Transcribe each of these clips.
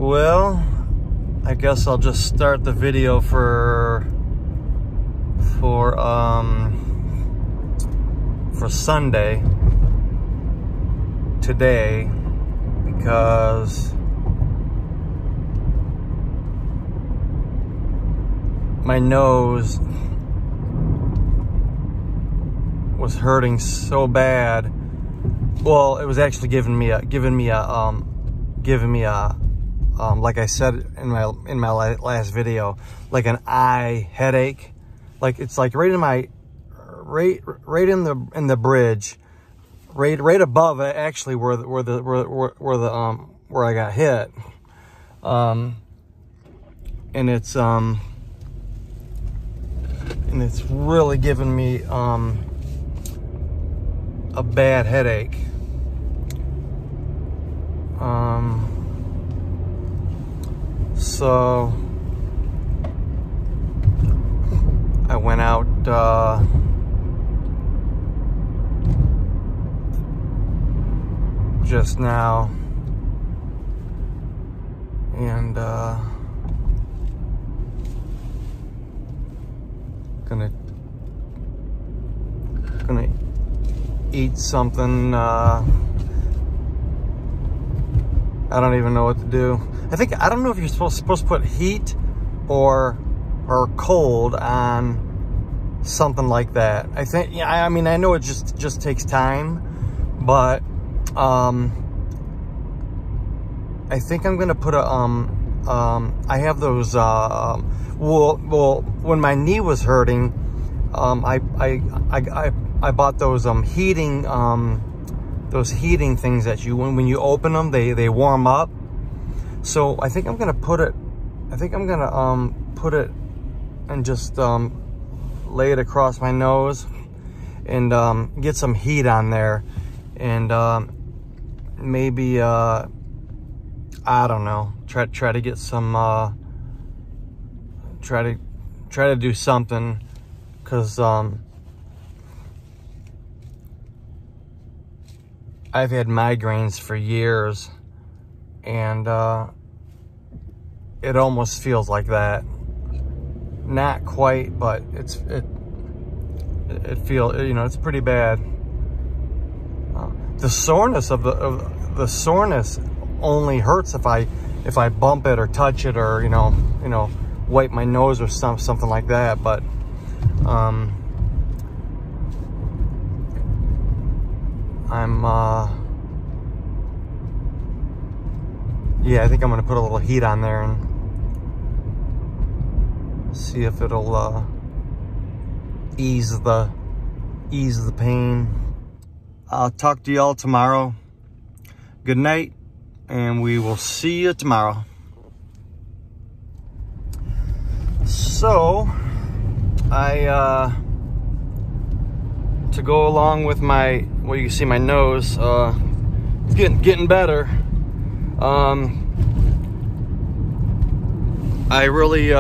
Well, I guess I'll just start the video for Sunday today, because my nose was hurting so bad. Well, it was actually giving me a like I said in my last video, like an eye headache. Like it's like right in my right in the bridge, right above it, actually, where I got hit. And it's really giving me a bad headache. So I went out just now and gonna eat something. I don't even know what to do. I don't know if you're supposed to put heat or cold on something like that. I think, yeah, I mean, I know it just takes time, but I think I'm gonna put a I have those well, when my knee was hurting, I bought those heating things that when you open them, they warm up. So I think I'm gonna put it and just lay it across my nose and get some heat on there, and maybe I don't know, try to get some try to do something, because I've had migraines for years, and it almost feels like that. Not quite, but it feels, you know, it's pretty bad. The soreness of the soreness only hurts if I bump it or touch it, or you know wipe my nose or something like that. But yeah, I think I'm gonna put a little heat on there and see if it'll ease the pain. I'll talk to y'all tomorrow. Good night, and we will see you tomorrow. So to go along with my, well, you can see my nose, it's getting better. I really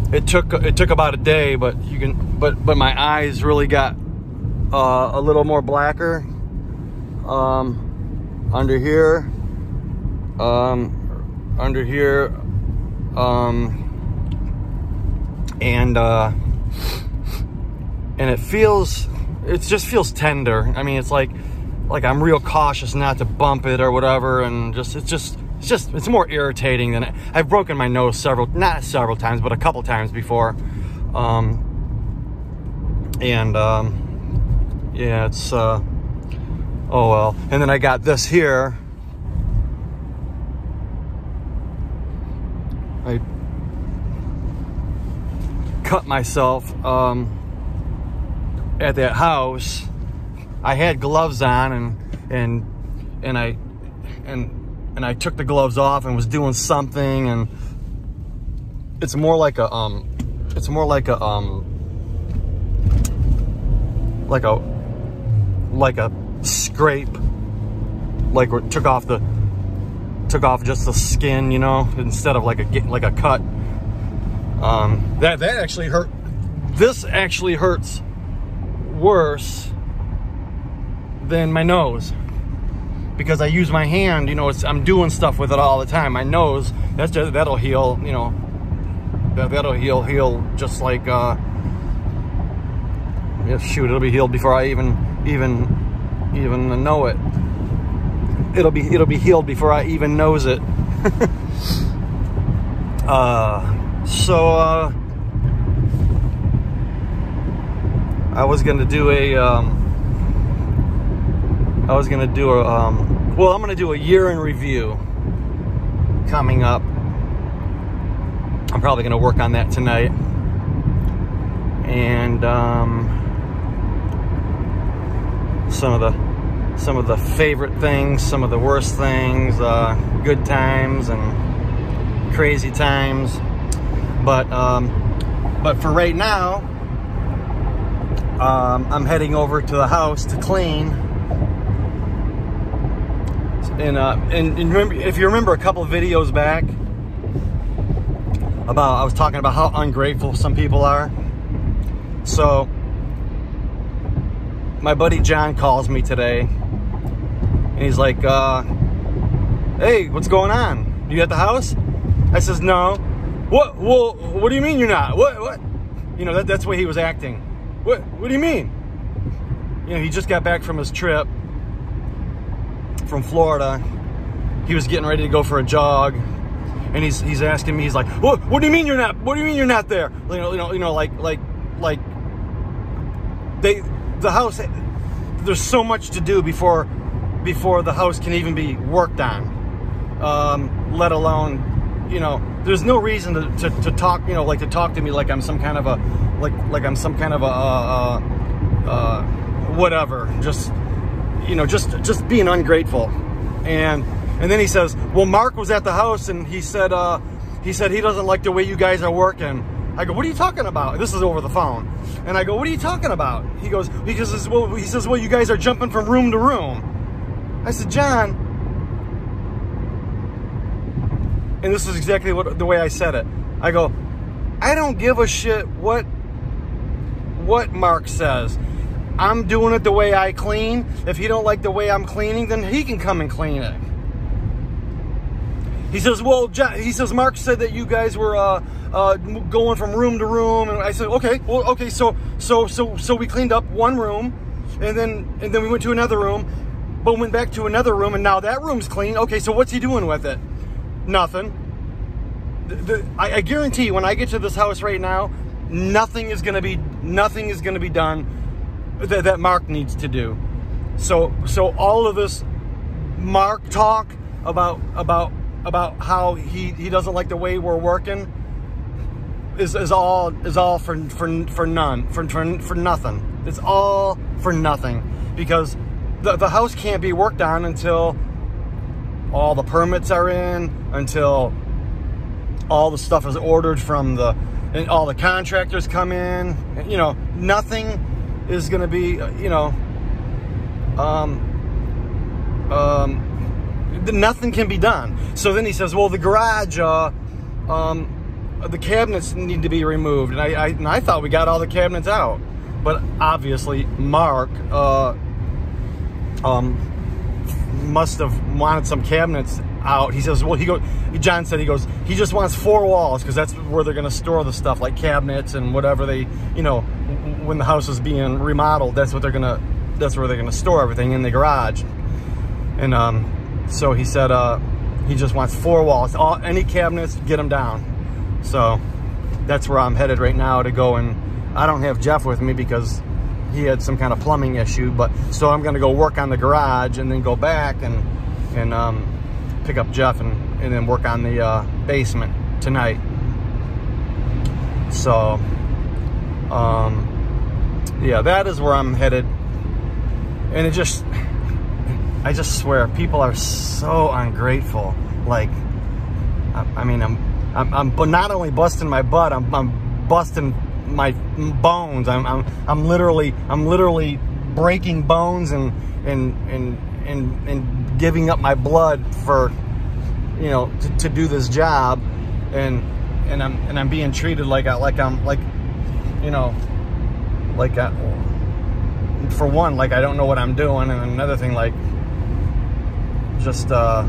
it took about a day, but my eyes really got a little more blacker under here, and it just feels tender. I mean, it's like I'm real cautious not to bump it or whatever, and it's more irritating than I've broken my nose not several times, but a couple times before. Yeah, it's oh well. And then I got this here. I cut myself at that house. I had gloves on, and I took the gloves off and was doing something, and it's more like a scrape, like where it took off just the skin, you know, instead of like a cut. That actually hurt. This actually hurts worse than my nose. because I use my hand, you know, I'm doing stuff with it all the time. My nose, that'll heal, you know, that'll heal just like, yeah, shoot, it'll be healed before I even know it. It'll be healed before I even knows it. So I was gonna do well, I'm gonna do a year in review coming up. I'm probably gonna work on that tonight, and some of the favorite things, some of the worst things, good times and crazy times. But for right now, I'm heading over to the house to clean. And remember, if you remember a couple of videos back, I was talking about how ungrateful some people are. So my buddy John calls me today, and he's like, hey, what's going on? You at the house? I says, no. What? Well, what do you mean you're not? What? You know, that's the way he was acting. What do you mean? You know, he just got back from his trip from Florida. He was getting ready to go for a jog, and he's asking me, he's like, what do you mean you're not? What do you mean you're not there? You know, like the house, there's so much to do before the house can even be worked on, let alone, you know, there's no reason to talk, you know, like to talk to me like I'm some kind of a whatever, just, you know, just being ungrateful. And then he says, well, Mark was at the house, and he said he doesn't like the way you guys are working. I go, what are you talking about? This is over the phone. And I go, what are you talking about? He goes, he says, well, you guys are jumping from room to room. I said, John, and this is exactly the way I said it. I go, I don't give a shit what Mark says. I'm doing it the way I clean. If he don't like the way I'm cleaning, then he can come and clean it. He says, well, John, he says, Mark said that you guys were going from room to room, and I said, okay, well, okay, so we cleaned up one room, and then we went to another room, but went back to another room, and now that room's clean. Okay, so what's he doing with it? Nothing. I guarantee you, when I get to this house right now, nothing is gonna be done that Mark needs to do. So all of this Mark talk about how he doesn't like the way we're working is all for nothing. It's all for nothing, because the house can't be worked on until all the permits are in, until all the stuff is ordered and all the contractors come in. You know, nothing is going to be, you know, nothing can be done. So then he says, well, the garage, the cabinets need to be removed. And I thought we got all the cabinets out. But obviously, Mark must have wanted some cabinets out. He says, well, John said, he just wants 4 walls, because that's where they're going to store the stuff, like cabinets and whatever they, you know, when the house is being remodeled, that's where they're going to store everything, in the garage. And so he said he just wants 4 walls. Any cabinets, get them down. So that's where I'm headed right now to go. And I don't have Jeff with me because he had some kind of plumbing issue, but so I'm going to go work on the garage and then go back and pick up Jeff and then work on the basement tonight. So yeah, that is where I'm headed. And I just swear, people are so ungrateful. Like, I mean, I'm not only busting my butt, I'm busting my bones. I'm literally breaking bones and giving up my blood for, you know, to do this job, and I'm being treated like you know, for one, like I don't know what I'm doing, and another thing, like just, I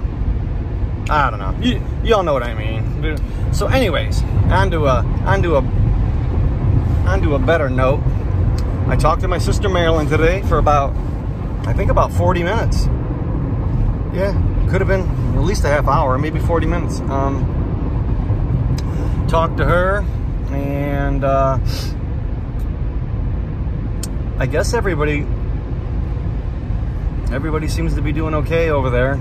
don't know. You all know what I mean. So anyways, on to a better note. I talked to my sister Marilyn today for about, I think about 40 minutes. Yeah, could have been at least a half hour, maybe 40 minutes. Talked to her, and I guess everybody seems to be doing okay over there.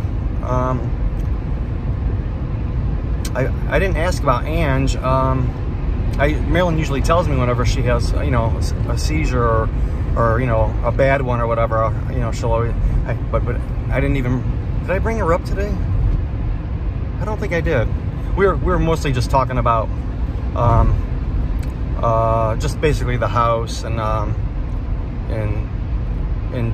I didn't ask about Ange. Marilyn usually tells me whenever she has, you know, a seizure or you know, a bad one or whatever. You know, she'll always. But I didn't even. Did I bring her up today? I don't think I did. We were mostly just talking about just basically the house and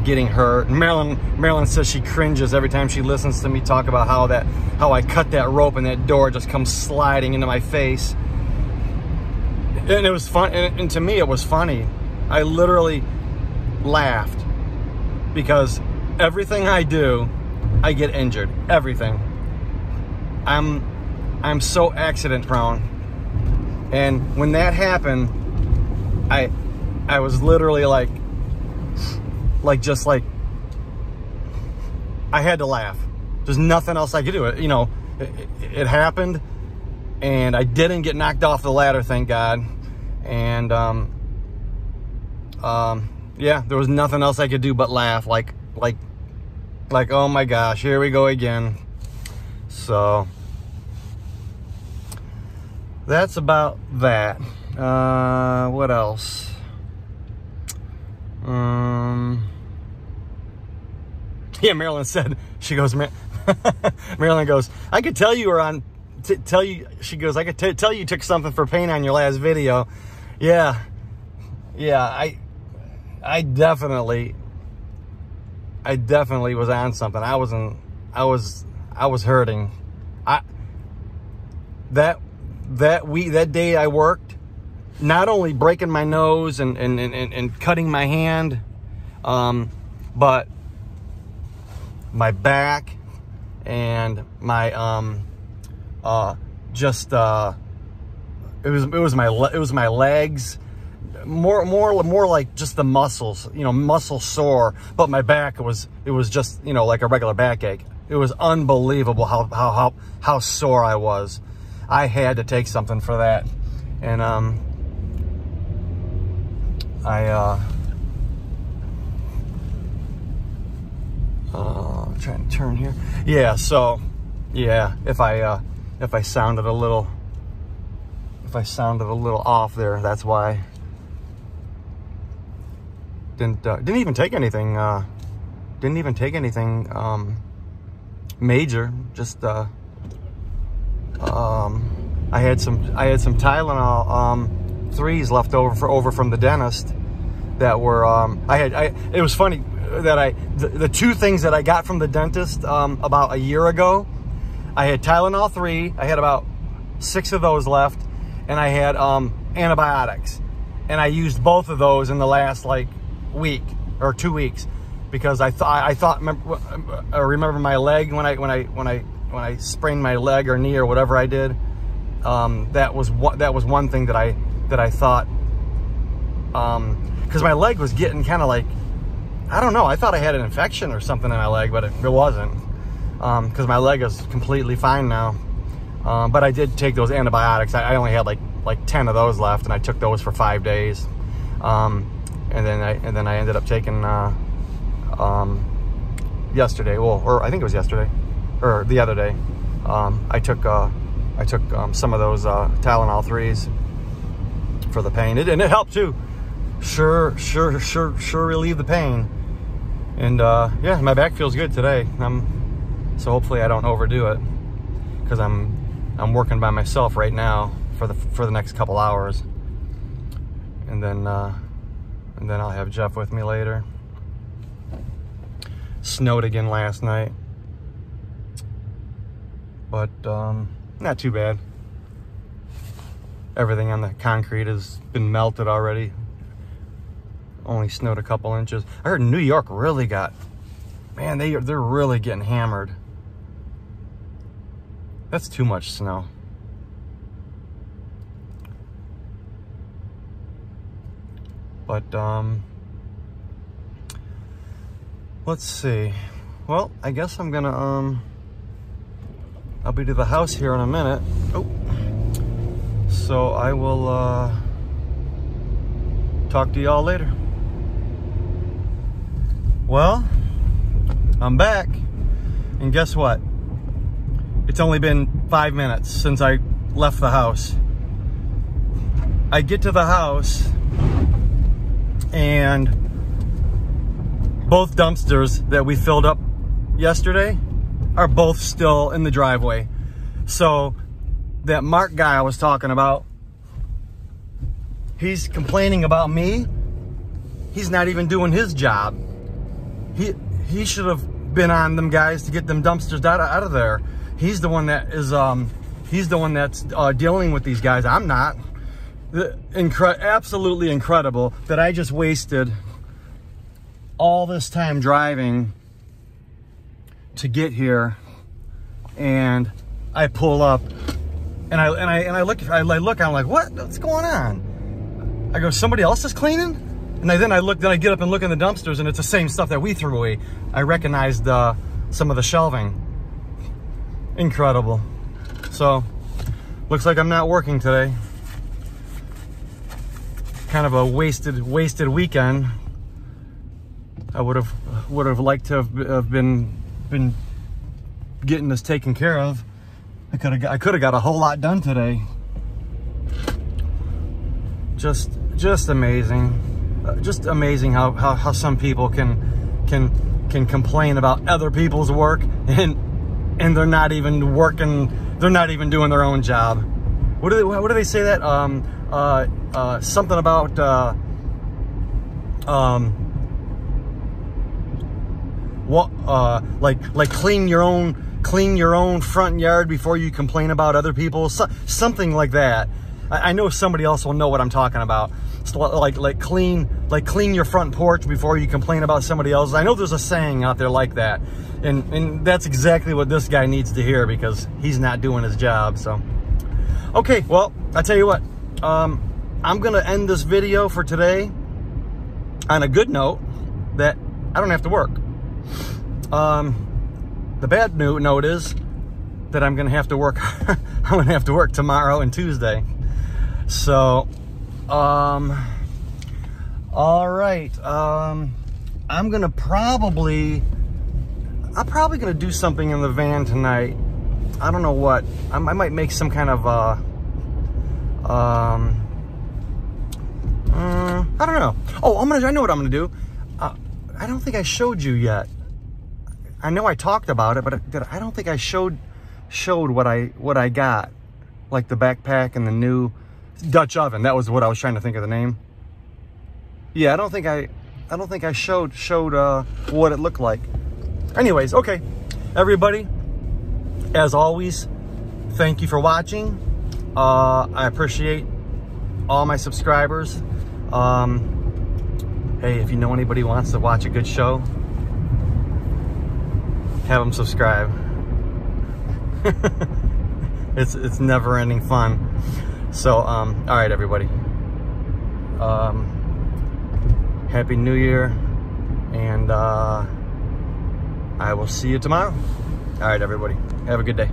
getting hurt. And Marilyn says she cringes every time she listens to me talk about how I cut that rope and that door just comes sliding into my face. And it was fun, and to me it was funny. I literally laughed because everything I do, I get injured. Everything. I'm so accident prone, and when that happened, I was literally like I had to laugh. There's nothing else I could do. You know, it happened, and I didn't get knocked off the ladder, thank God. And yeah, there was nothing else I could do but laugh. Like, oh my gosh, here we go again. So that's about that. What else? Yeah, Marilyn said, she goes, Marilyn goes, I could tell you were on, she goes, I could tell you took something for pain on your last video. Yeah, I definitely was on something. I was hurting. That day I worked, not only breaking my nose and cutting my hand, but my back and my it was my legs, more like just the muscles, you know, muscle sore. But my back, it was just, you know, like a regular backache. It was unbelievable how sore I was. I had to take something for that. And I'm trying to turn here. Yeah, so yeah, if I sounded a little off there, that's why. Didn't even take anything major. Just I had some Tylenol 3s left over from the dentist that were it was funny that the two things that I got from the dentist about a year ago, I had Tylenol 3, I had about 6 of those left, and I had antibiotics, and I used both of those in the last like week or 2 weeks, because I remember my leg when I sprained my leg or knee or whatever I did. That was one thing that I thought, because my leg was getting kind of like, I don't know, I thought I had an infection or something in my leg, but it wasn't, because my leg is completely fine now. But I did take those antibiotics. I only had like 10 of those left, and I took those for 5 days. And then I ended up taking yesterday, or I think it was yesterday or the other day. I took some of those Tylenol 3s for the pain, and it helped too. Sure relieve the pain. And yeah, my back feels good today. So hopefully I don't overdo it, because I'm working by myself right now for the next couple hours, and then I'll have Jeff with me later. Snowed again last night, but not too bad. Everything on the concrete has been melted already. Only snowed a couple inches. I heard New York really got, man, they're really getting hammered. That's too much snow. But, let's see. Well, I guess I'm gonna, I'll be to the house here in a minute. Oh. So I will, talk to y'all later. Well, I'm back. And guess what? It's only been 5 minutes since I left the house. I get to the house and both dumpsters that we filled up yesterday are both still in the driveway. So that Mark guy I was talking about, he's complaining about me. He's not even doing his job. He should have been on them guys to get them dumpsters out of there. He's the one that is he's the one that's dealing with these guys. I'm not. Absolutely incredible that I just wasted all this time driving to get here, and I pull up and I look, I'm like, what's going on? I go, somebody else is cleaning? And then I get up and look in the dumpsters, and it's the same stuff that we threw away. I recognized some of the shelving. Incredible. So looks like I'm not working today. Kind of a wasted weekend. I would have liked to have been getting this taken care of. I could have got a whole lot done today. Just amazing. Just amazing how some people can complain about other people's work and they're not even working. They're not even doing their own job. What do they say that? Something about like clean your own front yard before you complain about other people. Something like that. I know somebody else will know what I'm talking about. So like clean your front porch before you complain about somebody else. I know there's a saying out there like that, and that's exactly what this guy needs to hear, because he's not doing his job. So, okay, well, I tell you what, I'm gonna end this video for today on a good note that I don't have to work. The bad note is that I'm gonna have to work. I'm gonna have to work tomorrow and Tuesday. So, all right. I'm probably gonna do something in the van tonight. I don't know what. I might make some kind of I don't know. Oh, I know what I'm gonna do. I don't think I showed you yet. I know I talked about it, but I don't think I showed what I got, like the backpack and the new Dutch oven. That was what I was trying to think of the name. Yeah, I don't think I showed what it looked like. Anyways, okay, everybody, as always, thank you for watching. I appreciate all my subscribers. Hey, if you know anybody who wants to watch a good show, have them subscribe. It's never-ending fun. So, all right, everybody. Happy New Year, and I will see you tomorrow. All right, everybody. Have a good day.